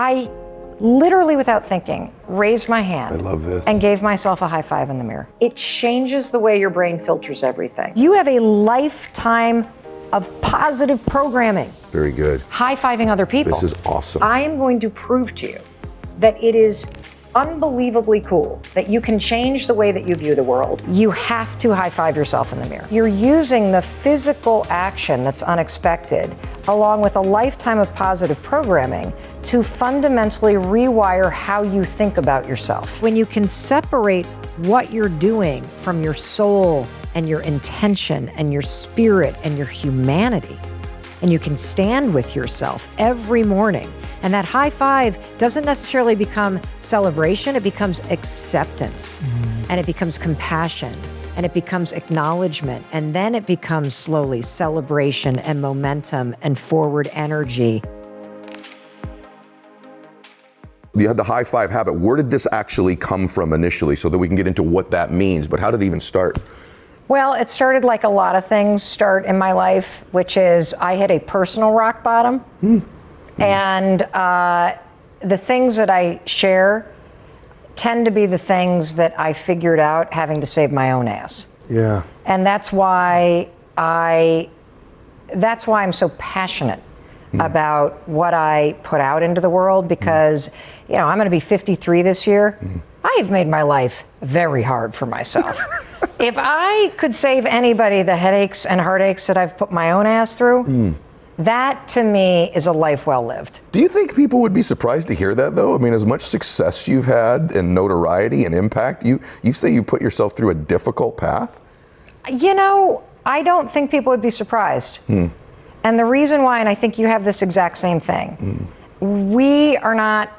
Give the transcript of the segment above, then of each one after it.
I literally, without thinking, raised my hand. I love this. And gave myself a high five in the mirror. It changes the way your brain filters everything. You have a lifetime of positive programming. Very good. High-fiving other people. This is awesome. I am going to prove to you that it is unbelievably cool that you can change the way that you view the world. You have to high-five yourself in the mirror. You're using the physical action that's unexpected, along with a lifetime of positive programming, to fundamentally rewire how you think about yourself. When you can separate what you're doing from your soul and your intention and your spirit and your humanity, and you can stand with yourself every morning, and that high five doesn't necessarily become celebration, it becomes acceptance, and it becomes compassion, and it becomes acknowledgement, and then it becomes slowly celebration and momentum and forward energy. You had the high five habit. Where did this actually come from initially, so that we can get into what that means? But how did it even start? Well, it started like a lot of things start in my life, which is I hit a personal rock bottom. And the things that I share tend to be the things that I figured out having to save my own ass. Yeah. And that's why I'm so passionate about what I put out into the world, because, you know, I'm going to be 53 this year. I have made my life very hard for myself. If I could save anybody the headaches and heartaches that I've put my own ass through, that to me is a life well lived. Do you think people would be surprised to hear that, though? I mean, as much success you've had and notoriety and impact, you say you put yourself through a difficult path? You know, I don't think people would be surprised. And the reason why, and I think you have this exact same thing, we are not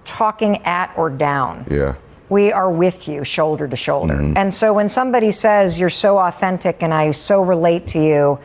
talking at or down. Yeah. We are with you shoulder to shoulder. And so when somebody says you're so authentic and I so relate to you,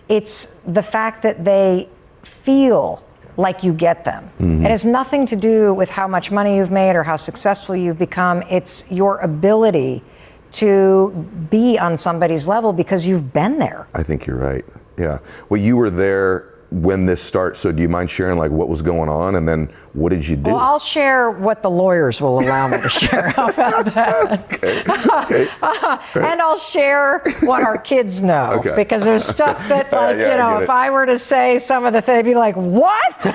it's the fact that they feel like you get them. It has nothing to do with how much money you've made or how successful you've become. It's your ability to be on somebody's level because you've been there. I think you're right. Yeah. Well, you were there when this starts, so do you mind sharing like what was going on and then what did you do? Well, I'll share what the lawyers will allow me to share. How about that? Okay. And I'll share what our kids know, because there's stuff that, like, you know, if I were to say some of the things, they'd be like, what?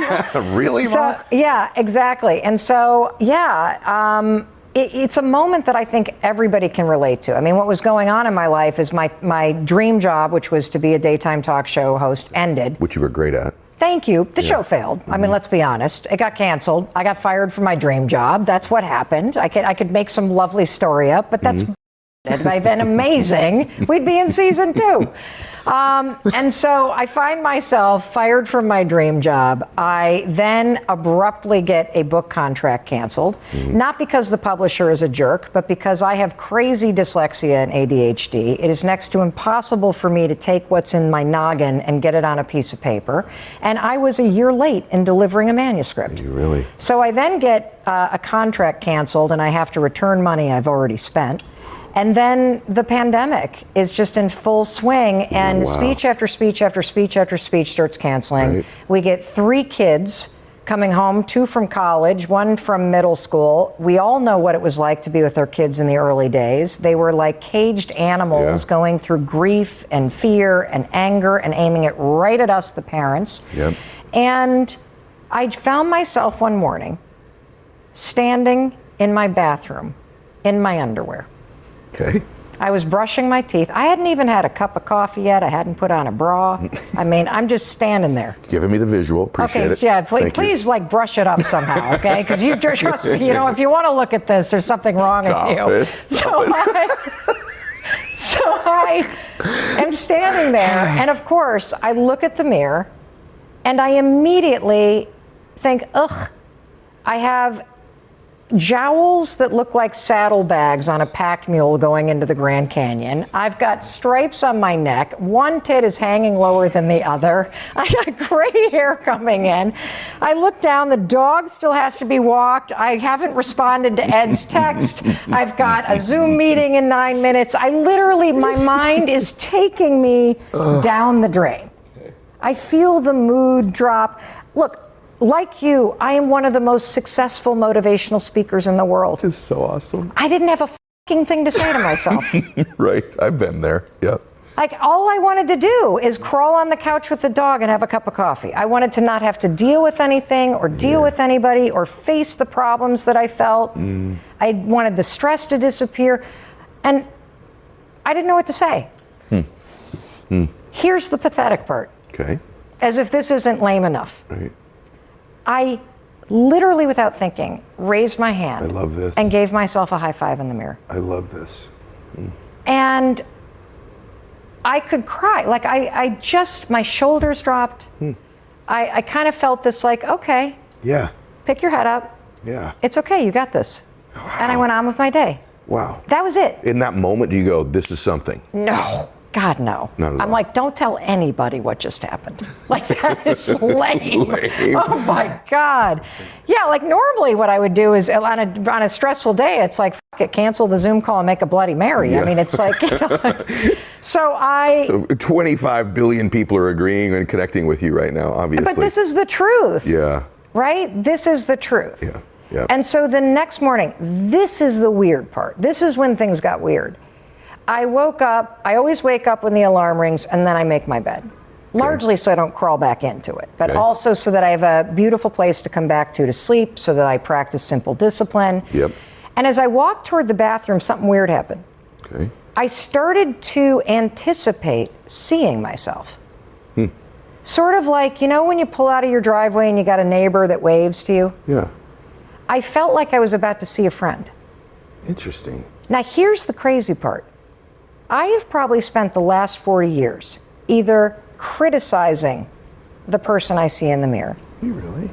Really, Mom? So, yeah, exactly. And so, yeah, it's a moment that I think everybody can relate to. I mean, what was going on in my life is my dream job, which was to be a daytime talk show host, ended. Which you were great at. Thank you. The show failed. I mean, let's be honest. It got canceled. I got fired from my dream job. That's what happened. I could make some lovely story up, but that's If I'd been amazing, we'd be in season 2. And so I find myself fired from my dream job. I then abruptly get a book contract canceled, not because the publisher is a jerk, but because I have crazy dyslexia and ADHD. It is next to impossible for me to take what's in my noggin and get it on a piece of paper. And I was a year late in delivering a manuscript. Really? So I then get a contract canceled and I have to return money I've already spent. And then the pandemic is just in full swing, and speech after speech after speech after speech starts canceling. Right. We get 3 kids coming home, 2 from college, 1 from middle school. We all know what it was like to be with our kids in the early days. They were like caged animals going through grief and fear and anger and aiming it right at us, the parents. Yep. And I found myself one morning standing in my bathroom in my underwear. Okay. I was brushing my teeth. I hadn't even had a cup of coffee yet. I hadn't put on a bra. I mean, I'm just standing there. Giving me the visual. Appreciate it. Yeah, please like brush it up somehow, okay? Because you trust me, you know, if you want to look at this, there's something wrong with you. So I am standing there, and of course, I look at the mirror, and I immediately think, ugh, I have jowls that look like saddlebags on a pack mule going into the Grand Canyon. I've got stripes on my neck. One tit is hanging lower than the other. I got gray hair coming in. I look down, the dog still has to be walked. I haven't responded to Ed's text. I've got a Zoom meeting in 9 minutes. I literally, my mind is taking me down the drain. I feel the mood drop. Look, like you, I am one of the most successful motivational speakers in the world. It's so awesome. I didn't have a fucking thing to say to myself. Right, I've been there, yep. Like, all I wanted to do is crawl on the couch with the dog and have a cup of coffee. I wanted to not have to deal with anything or deal with anybody or face the problems that I felt. I wanted the stress to disappear. And I didn't know what to say. Here's the pathetic part. Okay. As if this isn't lame enough. Right. I literally, without thinking, raised my hand. I love this. And gave myself a high five in the mirror. I love this. And I could cry. Like, I just, my shoulders dropped. I kind of felt this like, okay. Yeah. Pick your head up. Yeah. It's okay, you got this. Wow. And I went on with my day. Wow. That was it. In that moment, do you go, this is something? No. God, no. Not at I'm all. like, don't tell anybody what just happened. Like, that is lame. Oh my God. Yeah, like normally what I would do is on a stressful day, it's like, fuck it, cancel the Zoom call and make a Bloody Mary. Yeah. I mean, it's like, you know, so 25 billion people are agreeing and connecting with you right now, obviously. But this is the truth. Yeah. Right? This is the truth. Yeah. Yeah. And so the next morning, this is the weird part. This is when things got weird. I woke up, I always wake up when the alarm rings and then I make my bed. Largely so I don't crawl back into it, but also so that I have a beautiful place to come back to sleep, so that I practice simple discipline. Yep. And as I walked toward the bathroom, something weird happened. Okay. I started to anticipate seeing myself. Sort of like, you know when you pull out of your driveway and you got a neighbor that waves to you? Yeah. I felt like I was about to see a friend. Interesting. Now here's the crazy part. I have probably spent the last 40 years either criticizing the person I see in the mirror. You really?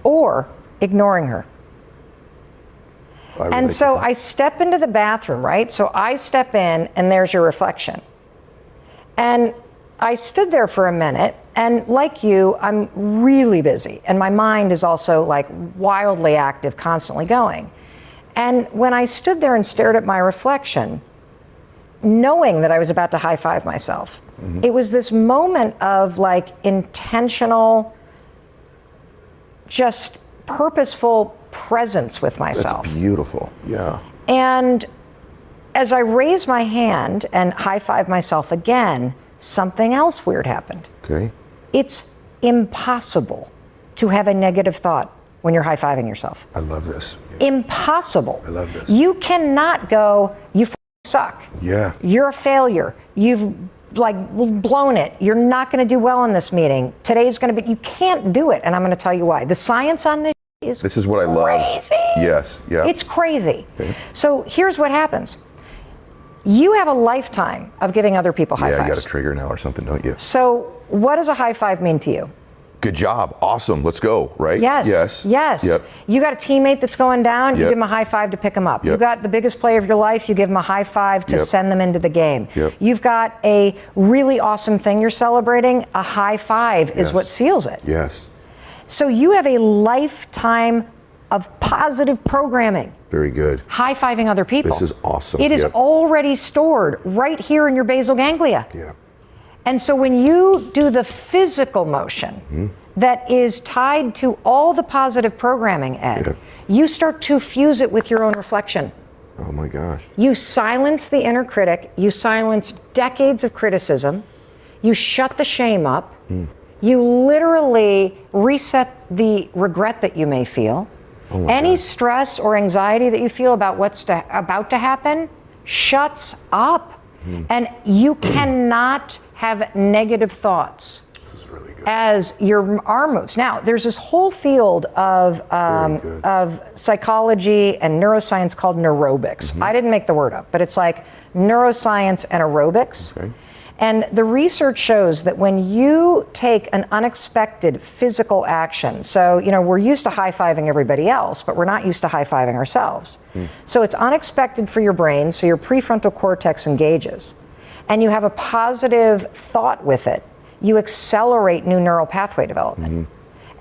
Or ignoring her. I really And so I step into the bathroom, right? So I step in and there's your reflection. And I stood there for a minute, and like you, I'm really busy. And my mind is also like wildly active, constantly going. And when I stood there and stared at my reflection, knowing that I was about to high five myself, it was this moment of like intentional, just purposeful presence with myself. That's beautiful. Yeah. And as I raised my hand and high five myself again, something else weird happened. Okay. It's impossible to have a negative thought when you're high fiving yourself. I love this. Yeah. Impossible. I love this. You cannot go, you suck. Yeah. You're a failure. You've like blown it. You're not going to do well in this meeting. Today's going to be, you can't do it. And I'm going to tell you why. The science on this is what I love. Crazy. Yes. Yeah. It's crazy. Okay. So here's what happens. You have a lifetime of giving other people high Yeah, fives. you got a trigger now or something, don't you? So what does a high five mean to you? Good job. Awesome. Let's go. Right? Yes. Yes. Yes. Yep. You got a teammate that's going down, you Yep. give them a high five to pick them up. Yep. You got the biggest player of your life, you give them a high five to Yep. send them into the game. Yep. You've got a really awesome thing you're celebrating, a high five is Yes. what seals it. Yes. So you have a lifetime of positive programming. Very good. High-fiving other people. This is awesome. It is Yep. already stored right here in your basal ganglia. Yeah. And so when you do the physical motion that is tied to all the positive programming, Ed, you start to fuse it with your own reflection. Oh my gosh. You silence the inner critic, you silence decades of criticism, you shut the shame up, you literally reset the regret that you may feel. Any stress or anxiety that you feel about what's about to happen shuts up. And you cannot have negative thoughts This is really good. as your arm moves. Now, there's this whole field of psychology and neuroscience called neurobics. I didn't make the word up, but it's like neuroscience and aerobics. Okay. And the research shows that when you take an unexpected physical action, so, you know, we're used to high-fiving everybody else, but we're not used to high-fiving ourselves. So it's unexpected for your brain, so your prefrontal cortex engages. And you have a positive thought with it. You accelerate new neural pathway development.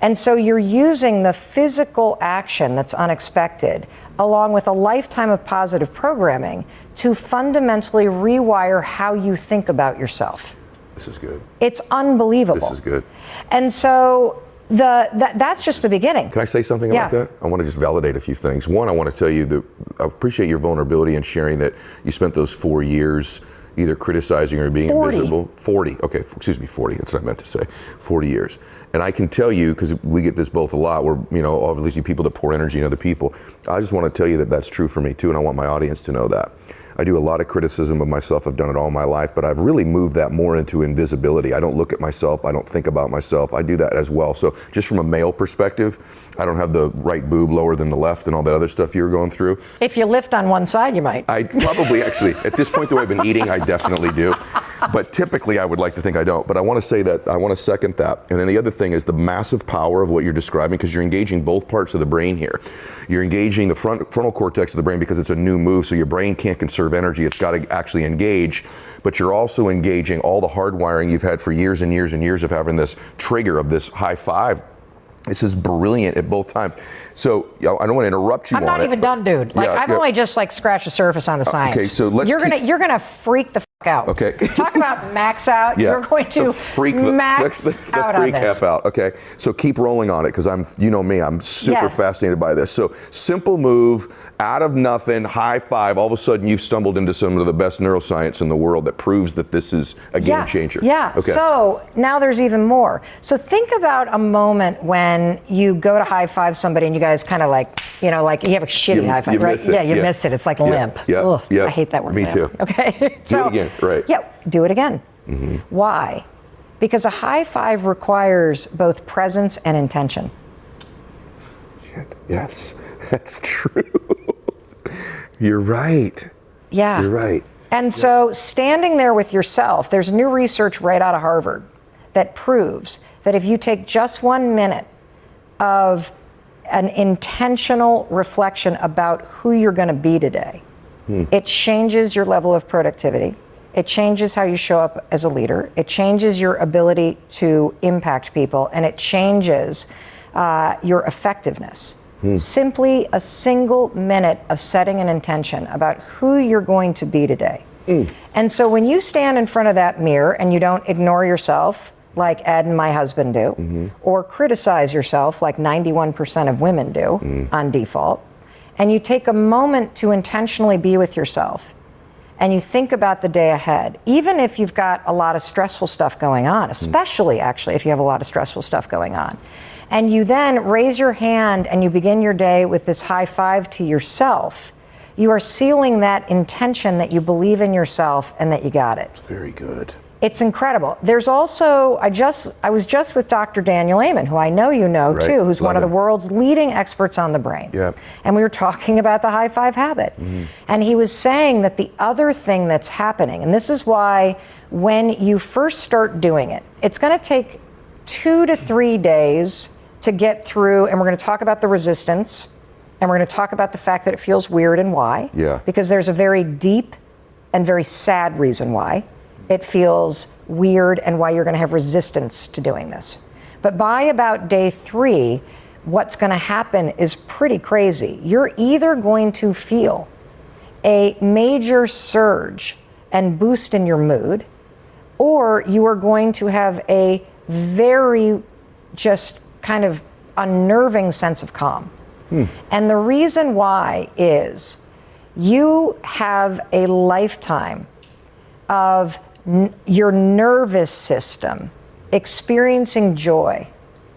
And so you're using the physical action that's unexpected, along with a lifetime of positive programming, to fundamentally rewire how you think about yourself. This is good. It's unbelievable. This is good. And so that's just the beginning. Can I say something about that? I want to just validate a few things. One, I want to tell you that I appreciate your vulnerability and sharing that you spent those 4 years either criticizing or being 40. invisible. 40. Okay, excuse me, 40. That's what I meant to say. 40 years. And I can tell you, because we get this both a lot, we're, obviously people that pour energy in other people. I just want to tell you that that's true for me too, and I want my audience to know that. I do a lot of criticism of myself. I've done it all my life, but I've really moved that more into invisibility. I don't look at myself. I don't think about myself. I do that as well. So just from a male perspective, I don't have the right boob lower than the left and all that other stuff you were going through. If you lift on one side, you might. I probably actually, at this point, the way I've been eating, I definitely do. But typically, I would like to think I don't. But I want to say that, I want to second that. And then the other thing is the massive power of what you're describing, because you're engaging both parts of the brain here. You're engaging the frontal cortex of the brain because it's a new move, so your brain can't conserve energy. It's got to actually engage. But you're also engaging all the hardwiring you've had for years and years and years of having this trigger of this high five. This is brilliant at both times. So I don't want to interrupt you. I'm not even done, dude. I've only just scratched the surface on the science. Okay, so you're gonna freak the fuck out. Okay. Talk about max out. Yeah. You're going to freak max the out freak on this. F out. Okay. So keep rolling on it, because you know me, I'm super fascinated by this. So simple move, out of nothing, high five. All of a sudden, you've stumbled into some of the best neuroscience in the world that proves that this is a game changer. Yeah. Okay. So now there's even more. So think about a moment when you go to high five somebody and you guys kind of like you have a shitty high five, right? Yeah, you miss it. It's like limp. Yeah. I hate that word. Me too. Okay. Do it again. Right. Yeah. Do it again. Mm-hmm. Why? Because a high five requires both presence and intention. Shit. Yes, that's true. You're right. Yeah. You're right. And so standing there with yourself, there's new research right out of Harvard that proves that if you take just 1 minute of an intentional reflection about who you're going to be today, it changes your level of productivity. It changes how you show up as a leader. It changes your ability to impact people, and it changes your effectiveness. Simply a single minute of setting an intention about who you're going to be today. And so when you stand in front of that mirror and you don't ignore yourself like Ed and my husband do, or criticize yourself like 91% of women do on default, and you take a moment to intentionally be with yourself, and you think about the day ahead, even if you've got a lot of stressful stuff going on, especially actually if you have a lot of stressful stuff going on, and you then raise your hand and you begin your day with this high five to yourself, you are sealing that intention that you believe in yourself and that you got it. Very good. It's incredible. There's also, I was just with Dr. Daniel Amen, who I know you know too, who's one of the world's leading experts on the brain. Yeah. And we were talking about the high five habit. And he was saying that the other thing that's happening, and this is why when you first start doing it, it's going to take 2 to 3 days to get through, and we're going to talk about the resistance, and we're going to talk about the fact that it feels weird and why. Yeah. Because there's a very deep and very sad reason why it feels weird and why you're going to have resistance to doing this. But by about day 3, what's going to happen is pretty crazy. You're either going to feel a major surge and boost in your mood, or you are going to have a very just kind of unnerving sense of calm. And the reason why is you have a lifetime of your nervous system experiencing joy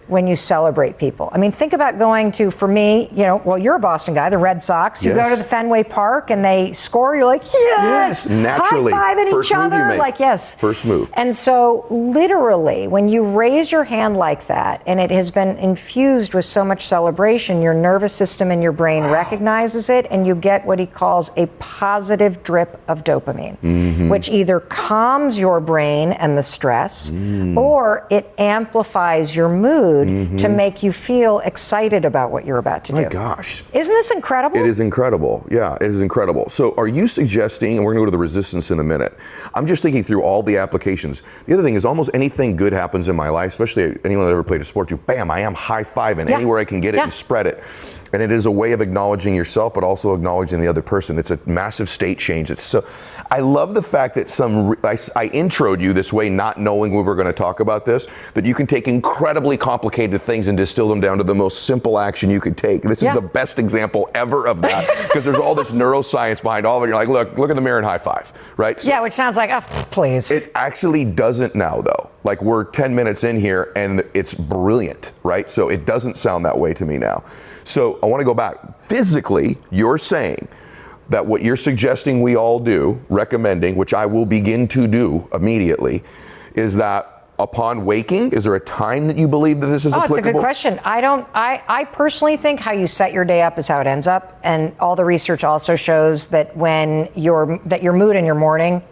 when you celebrate people. I mean, think about going to, for me, you're a Boston guy, the Red Sox. You go to the Fenway Park and they score, you're like, yes! Naturally. High-fiving First each move other. you make. Like, yes. First move. And so literally, when you raise your hand like that, and it has been infused with so much celebration, your nervous system and your brain recognizes it, and you get what he calls a positive drip of dopamine, which either calms your brain and the stress, or it amplifies your mood to make you feel excited about what you're about to do. My gosh. Isn't this incredible? It is incredible. Yeah, it is incredible. So are you suggesting, and we're going to go to the resistance in a minute, I'm just thinking through all the applications. The other thing is almost anything good happens in my life, especially anyone that ever played a sport, bam, I am high-fiving anywhere I can get it and spread it. And it is a way of acknowledging yourself, but also acknowledging the other person. It's a massive state change. It's so, I love the fact that I introed you this way, not knowing we were going to talk about this, that you can take incredibly complicated complicated things and distill them down to the most simple action you could take. This is the best example ever of that, because there's all this neuroscience behind all of it. You're like, look in the mirror and high five, right? So which sounds like, oh, please. it actually doesn't now, though. Like, we're 10 minutes in here and it's brilliant, right? So it doesn't sound that way to me now. So I want to go back. Physically, you're saying that what you're suggesting we all do, recommending, which I will begin to do immediately, is that upon waking, is there a time that you believe that this is applicable? It's a good question. I personally think how you set your day up is how it ends up. And all the research also shows that when your mood in your morning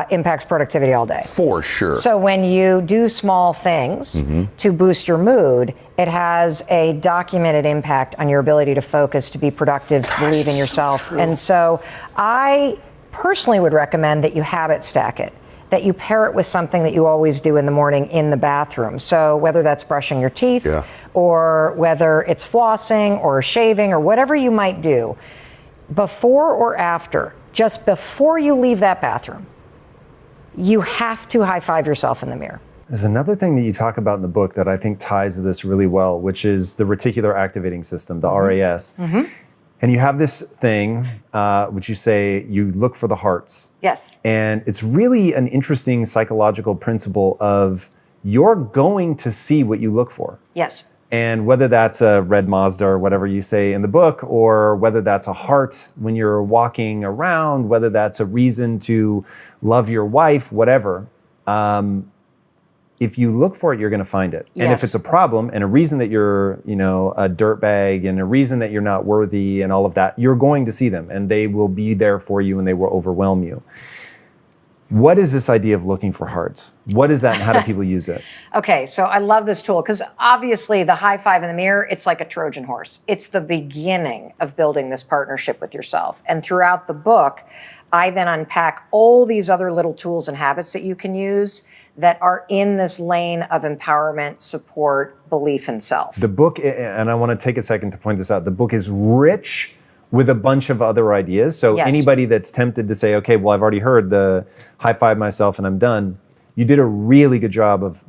impacts productivity all day. For sure. So when you do small things to boost your mood, it has a documented impact on your ability to focus, to be productive, to believe in yourself. So and so I personally would recommend that you habit stack it, that you pair it with something that you always do in the morning in the bathroom. So whether that's brushing your teeth or whether it's flossing or shaving or whatever you might do, before or after, just before you leave that bathroom, you have to high five yourself in the mirror. There's another thing that you talk about in the book that I think ties to this really well, which is the reticular activating system, the RAS. And you have this thing, which you say you look for the hearts. Yes. And it's really an interesting psychological principle of you're going to see what you look for. Yes. And whether that's a red Mazda or whatever you say in the book, or whether that's a heart when you're walking around, whether that's a reason to love your wife, whatever, if you look for it, you're going to find it. Yes. And if it's a problem and a reason that you're, a dirtbag and a reason that you're not worthy and all of that, you're going to see them and they will be there for you and they will overwhelm you. What is this idea of looking for hearts? What is that and how do people use it? Okay, so I love this tool because obviously the high five in the mirror, it's like a Trojan horse. It's the beginning of building this partnership with yourself. And throughout the book, I then unpack all these other little tools and habits that you can use that are in this lane of empowerment, support, belief in self. The book, and I want to take a second to point this out, the book is rich with a bunch of other ideas. So anybody that's tempted to say, okay, well, I've already heard the high five myself and I'm done. You did a really good job of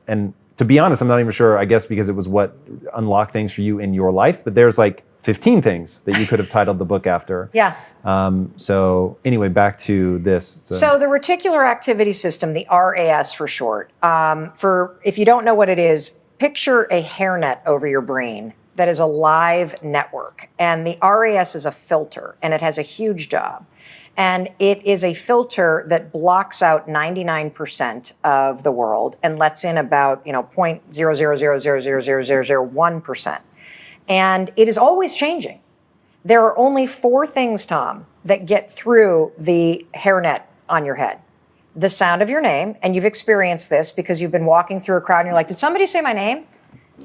and to be honest, I'm not even sure, I guess because it was what unlocked things for you in your life, but there's like 15 things that you could have titled the book after. Yeah. So anyway, back to this. So the reticular activity system, the RAS for short, if you don't know what it is, picture a hairnet over your brain that is a live network. And the RAS is a filter, and it has a huge job. And it is a filter that blocks out 99% of the world and lets in about, 0.000000001%. And it is always changing. There are only 4 things, Tom, that get through the hairnet on your head. The sound of your name, and you've experienced this because you've been walking through a crowd and you're like, did somebody say my name?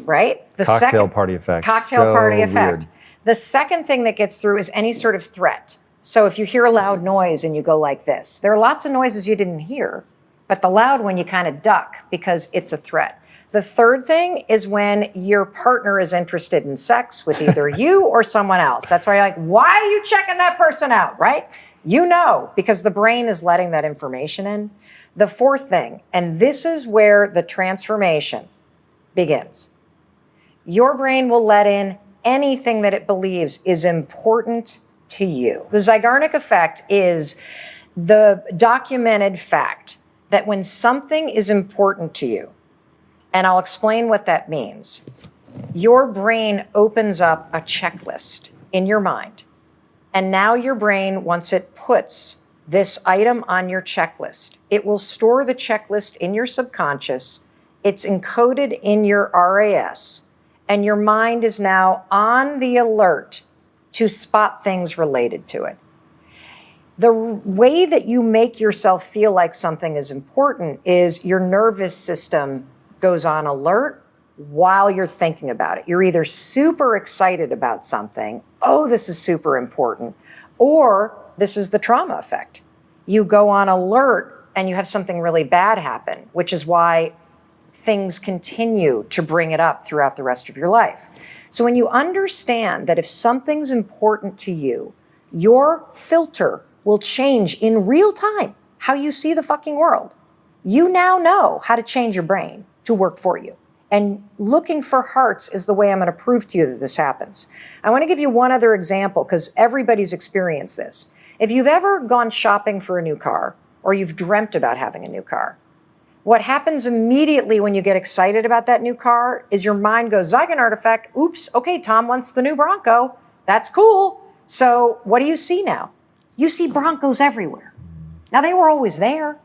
Right? The cocktail party effect. Cocktail party effect. The second thing that gets through is any sort of threat. So if you hear a loud noise and you go like this, there are lots of noises you didn't hear, but the loud one you kind of duck because it's a threat. The third thing is when your partner is interested in sex with either you or someone else. That's why you're like, why are you checking that person out, right? You know, because the brain is letting that information in. The fourth thing, and this is where the transformation begins. Your brain will let in anything that it believes is important to you. The Zygarnic Effect is the documented fact that when something is important to you, and I'll explain what that means, your brain opens up a checklist in your mind. And now your brain, once it puts this item on your checklist, it will store the checklist in your subconscious. It's encoded in your RAS. And your mind is now on the alert to spot things related to it. The way that you make yourself feel like something is important is your nervous system goes on alert while you're thinking about it. You're either super excited about something, oh, this is super important, or this is the trauma effect. You go on alert and you have something really bad happen, which is why things continue to bring it up throughout the rest of your life. So when you understand that if something's important to you, your filter will change in real time how you see the fucking world. You now know how to change your brain to work for you. And looking for hearts is the way I'm going to prove to you that this happens. I want to give you one other example because everybody's experienced this. If you've ever gone shopping for a new car or you've dreamt about having a new car, what happens immediately when you get excited about that new car is your mind goes, Zygarnic Effect, oops, okay, Tom wants the new Bronco. That's cool. So what do you see now? You see Broncos everywhere. Now, they were always there,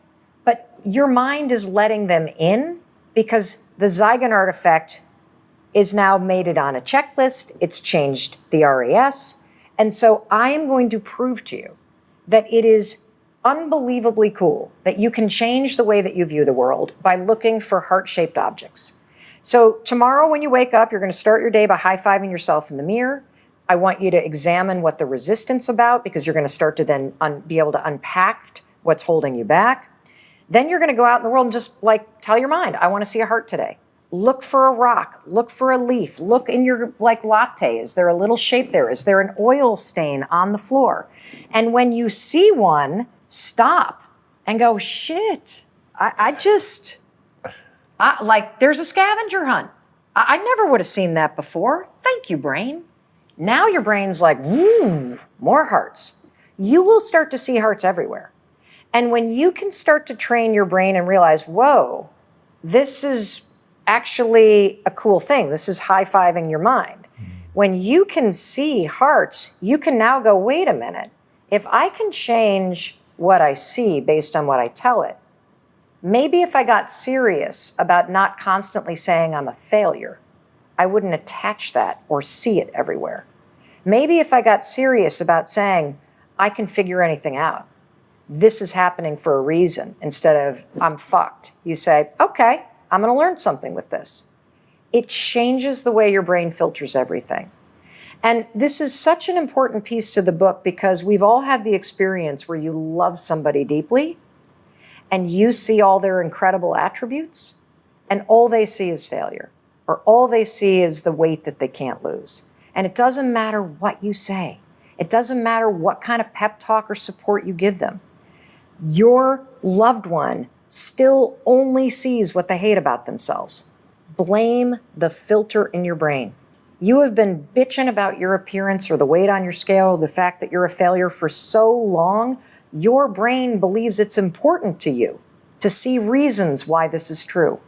but your mind is letting them in because the Zygarnic Effect is now made it on a checklist. It's changed the RES. And so I am going to prove to you that it is unbelievably cool that you can change the way that you view the world by looking for heart-shaped objects. So tomorrow when you wake up, you're going to start your day by high-fiving yourself in the mirror. I want you to examine what the resistance about because you're going to start to then be able to unpack what's holding you back. Then you're going to go out in the world and just like tell your mind, I want to see a heart today. Look for a rock, look for a leaf, look in your like latte. Is there a little shape there? Is there an oil stain on the floor? And when you see one, stop and go, shit, like there's a scavenger hunt. I never would have seen that before. Thank you, brain. Now your brain's like, woo, more hearts. You will start to see hearts everywhere. And when you can start to train your brain and realize, whoa, this is actually a cool thing. This is high-fiving your mind. When you can see hearts, you can now go, wait a minute. If I can change what I see based on what I tell it, maybe if I got serious about not constantly saying I'm a failure, I wouldn't attach that or see it everywhere. Maybe if I got serious about saying I can figure anything out, this is happening for a reason, instead of I'm fucked. You say, okay, I'm going to learn something with this. It changes the way your brain filters everything. And this is such an important piece to the book because we've all had the experience where you love somebody deeply and you see all their incredible attributes and all they see is failure, or all they see is the weight that they can't lose. And it doesn't matter what you say. It doesn't matter what kind of pep talk or support you give them. Your loved one still only sees what they hate about themselves. Blame the filter in your brain. You have been bitching about your appearance or the weight on your scale, the fact that you're a failure for so long, your brain believes it's important to you to see reasons why this is true.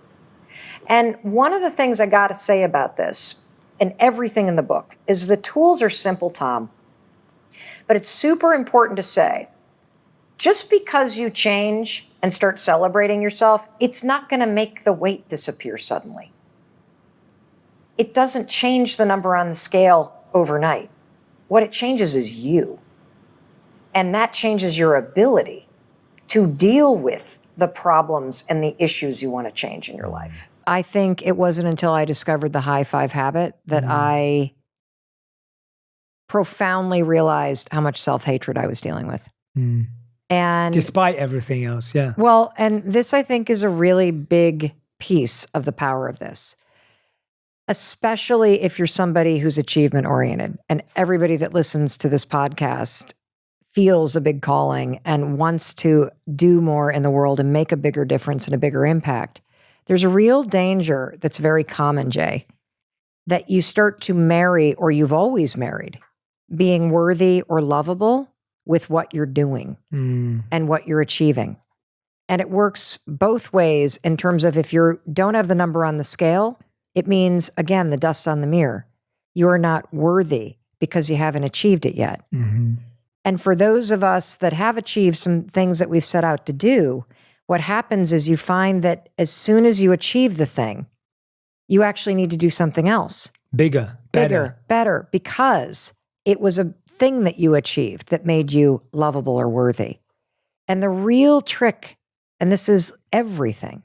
And one of the things I got to say about this and everything in the book is the tools are simple, Tom, but it's super important to say, just because you change and start celebrating yourself, it's not going to make the weight disappear suddenly. It doesn't change the number on the scale overnight. What it changes is you. And that changes your ability to deal with the problems and the issues you want to change in your life. I think it wasn't until I discovered the high five habit that I profoundly realized how much self-hatred I was dealing with. And despite everything else, yeah. Well, and this I think is a really big piece of the power of this, especially if you're somebody who's achievement oriented, and everybody that listens to this podcast feels a big calling and wants to do more in the world and make a bigger difference and a bigger impact. There's a real danger that's very common, Jay, that you start to marry, or you've always married, being worthy or lovable with what you're doing and what you're achieving. And it works both ways in terms of if you don't have the number on the scale, it means, again, the dust on the mirror. You're not worthy because you haven't achieved it yet. And for those of us that have achieved some things that we've set out to do, what happens is you find that as soon as you achieve the thing, you actually need to do something else. Bigger, better, because it was a thing that you achieved that made you lovable or worthy. And the real trick, and this is everything,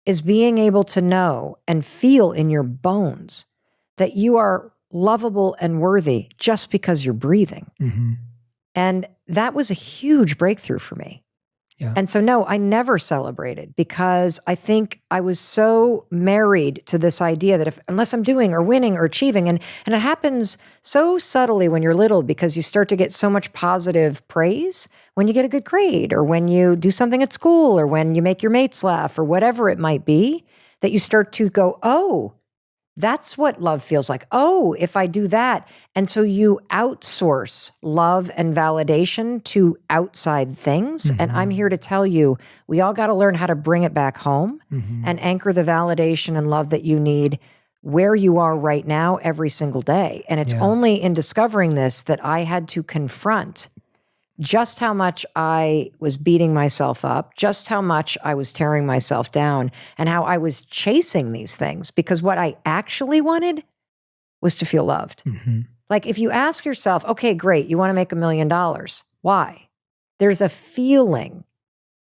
is being able to know and feel in your bones that you are lovable and worthy just because you're breathing. And that was a huge breakthrough for me. Yeah. And so, no, I never celebrated because I think I was so married to this idea that unless I'm doing or winning or achieving, and it happens so subtly when you're little because you start to get so much positive praise when you get a good grade or when you do something at school or when you make your mates laugh or whatever it might be, that you start to go, oh, that's what love feels like. Oh, if I do that. And so you outsource love and validation to outside things. And I'm here to tell you, we all got to learn how to bring it back home and anchor the validation and love that you need where you are right now every single day. And it's only in discovering this that I had to confront just how much I was beating myself up, just how much I was tearing myself down, and how I was chasing these things, because what I actually wanted was to feel loved. Like if you ask yourself, okay, great, you want to make $1 million. Why? There's a feeling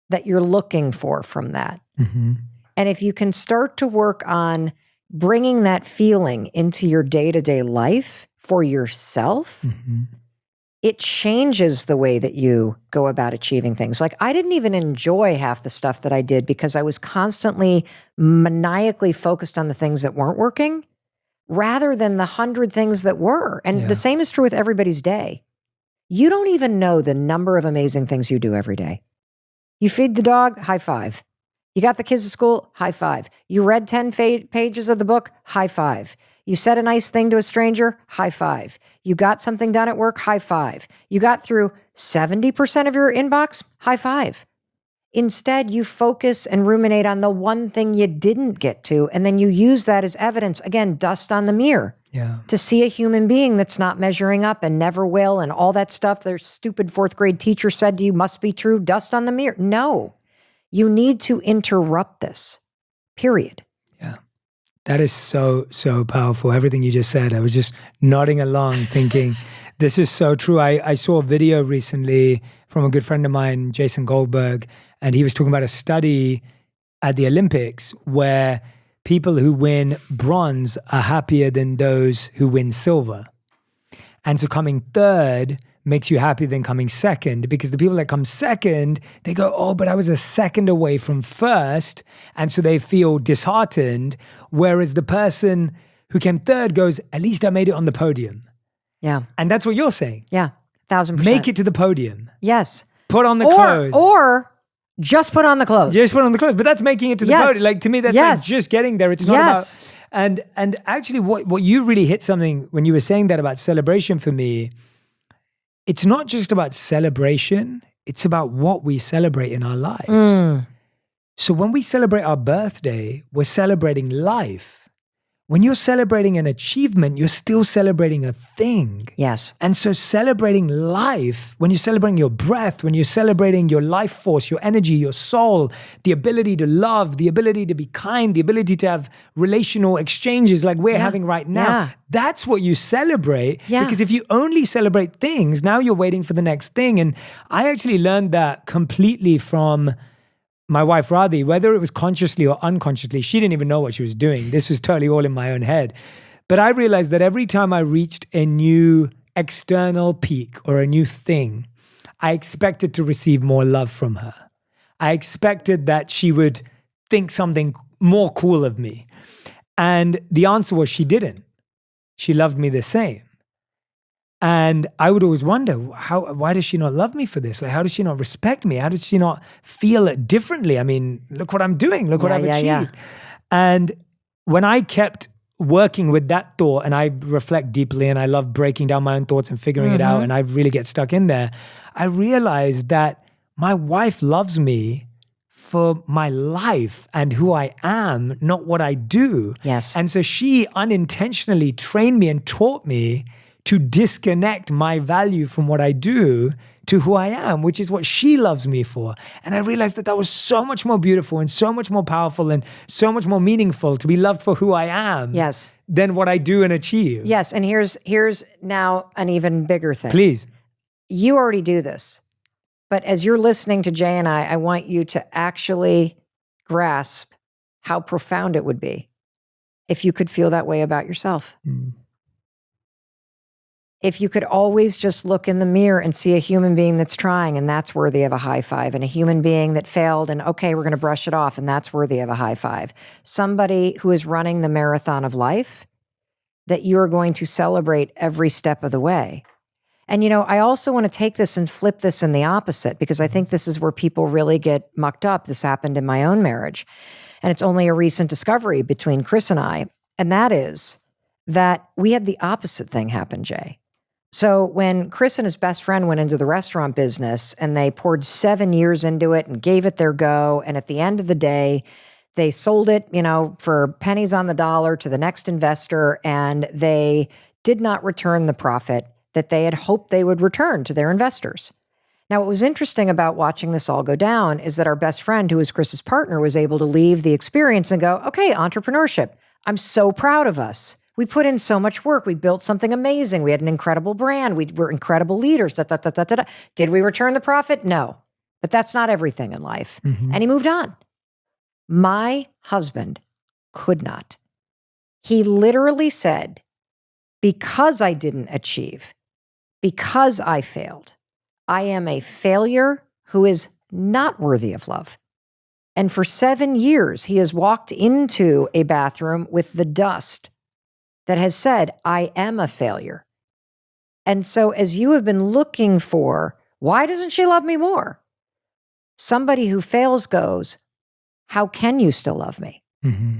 that you're looking for from that. And if you can start to work on bringing that feeling into your day-to-day life for yourself, it changes the way that you go about achieving things. Like I didn't even enjoy half the stuff that I did because I was constantly maniacally focused on the things that weren't working rather than the 100 things that were. And the same is true with everybody's day. You don't even know the number of amazing things you do every day. You feed the dog, high five. You got the kids to school, high five. You read 10 pages of the book, high five. You said a nice thing to a stranger, high five. You got something done at work, high five. You got through 70% of your inbox, high five. Instead, you focus and ruminate on the one thing you didn't get to, and then you use that as evidence, again, dust on the mirror, to see a human being that's not measuring up and never will, and all that stuff their stupid 4th grade teacher said to you must be true, dust on the mirror. No, you need to interrupt this, period. That is so, so powerful. Everything you just said, I was just nodding along thinking, this is so true. I saw a video recently from a good friend of mine, Jason Goldberg, and he was talking about a study at the Olympics where people who win bronze are happier than those who win silver. And so coming third makes you happier than coming second, because the people that come second, they go, oh, but I was a second away from first. And so they feel disheartened. Whereas the person who came third goes, at least I made it on the podium. Yeah. And that's what you're saying. Yeah. 1,000%. Make it to the podium. Yes. Put on the clothes. Or just put on the clothes. Just put on the clothes. But that's making it to the podium. Like to me, that's like just getting there. It's not about... And actually what you really hit something when you were saying that about celebration for me. It's not just about celebration, it's about what we celebrate in our lives. So when we celebrate our birthday, we're celebrating life. When you're celebrating an achievement, you're still celebrating a thing. Yes. And so celebrating life, when you're celebrating your breath, when you're celebrating your life force, your energy, your soul, the ability to love, the ability to be kind, the ability to have relational exchanges like we're having right now, that's what you celebrate. Because if you only celebrate things, now you're waiting for the next thing. And I actually learned that completely from my wife, Radhi, whether it was consciously or unconsciously. She didn't even know what she was doing. This was totally all in my own head. But I realized that every time I reached a new external peak or a new thing, I expected to receive more love from her. I expected that she would think something more cool of me. And the answer was she didn't. She loved me the same. And I would always wonder, why does she not love me for this? Like, how does she not respect me? How does she not feel it differently? I mean, look what I'm doing. Look what I've achieved. And when I kept working with that thought, and I reflect deeply, and I love breaking down my own thoughts and figuring it out, and I really get stuck in there, I realized that my wife loves me for my life and who I am, not what I do. Yes. And so she unintentionally trained me and taught me to disconnect my value from what I do to who I am, which is what she loves me for. And I realized that that was so much more beautiful and so much more powerful and so much more meaningful to be loved for who I am than what I do and achieve. Yes, and here's now an even bigger thing. Please. You already do this, but as you're listening to Jay and I want you to actually grasp how profound it would be if you could feel that way about yourself. If you could always just look in the mirror and see a human being that's trying and that's worthy of a high five, and a human being that failed and okay, we're going to brush it off and that's worthy of a high five. Somebody who is running the marathon of life that you're going to celebrate every step of the way. And you know, I also want to take this and flip this in the opposite, because I think this is where people really get mucked up. This happened in my own marriage. and it's only a recent discovery between Chris and I, and that is that we had the opposite thing happen, Jay. So when Chris and his best friend went into the restaurant business and they poured 7 years into it and gave it their go, and at the end of the day, they sold it, for pennies on the dollar to the next investor, and they did not return the profit that they had hoped they would return to their investors. Now, what was interesting about watching this all go down is that our best friend, who was Chris's partner, was able to leave the experience and go, okay, entrepreneurship. I'm so proud of us. We put in so much work. We built something amazing. We had an incredible brand. We were incredible leaders. Did we return the profit? No. But that's not everything in life. Mm-hmm. And he moved on. My husband could not. He literally said, because I didn't achieve, because I failed, I am a failure who is not worthy of love. And for 7 years, he has walked into a bathroom with the dust that has said, I am a failure. And so as you have been looking for, why doesn't she love me more? Somebody who fails goes, how can you still love me? Mm-hmm.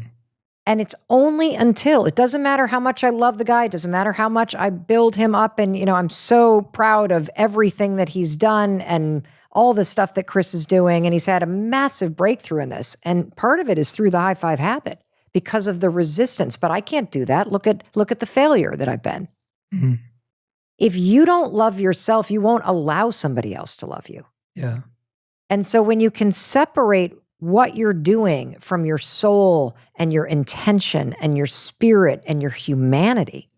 And it's only until, it doesn't matter how much I love the guy, it doesn't matter how much I build him up, and I'm so proud of everything that he's done and all the stuff that Chris is doing, and he's had a massive breakthrough in this. And part of it is through the high five habit because of the resistance. But I can't do that. Look at the failure that I've been. Mm-hmm. If you don't love yourself, you won't allow somebody else to love you. Yeah. And so when you can separate what you're doing from your soul and your intention and your spirit and your humanity,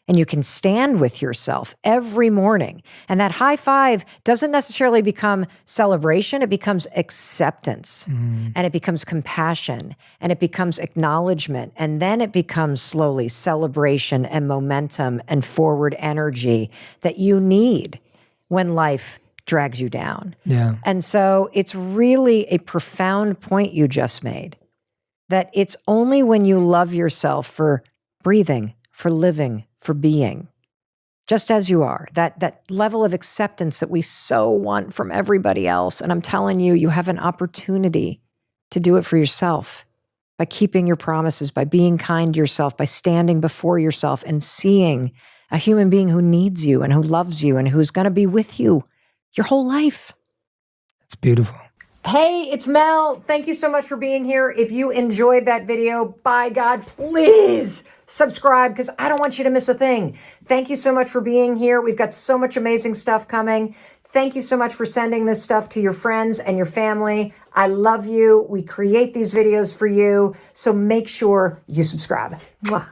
and you can stand with yourself every morning, and that high five doesn't necessarily become celebration, it becomes acceptance, and it becomes compassion, and it becomes acknowledgement, and then it becomes slowly celebration and momentum and forward energy that you need when life drags you down. Yeah. And so it's really a profound point you just made, that it's only when you love yourself for breathing, for living, for being, just as you are, that level of acceptance that we so want from everybody else. And I'm telling you, you have an opportunity to do it for yourself by keeping your promises, by being kind to yourself, by standing before yourself and seeing a human being who needs you and who loves you and who's going to be with you your whole life. It's beautiful. Hey, it's Mel. Thank you so much for being here. If you enjoyed that video, by God, please subscribe because I don't want you to miss a thing. Thank you so much for being here. We've got so much amazing stuff coming. Thank you so much for sending this stuff to your friends and your family. I love you. We create these videos for you. So make sure you subscribe. Mwah.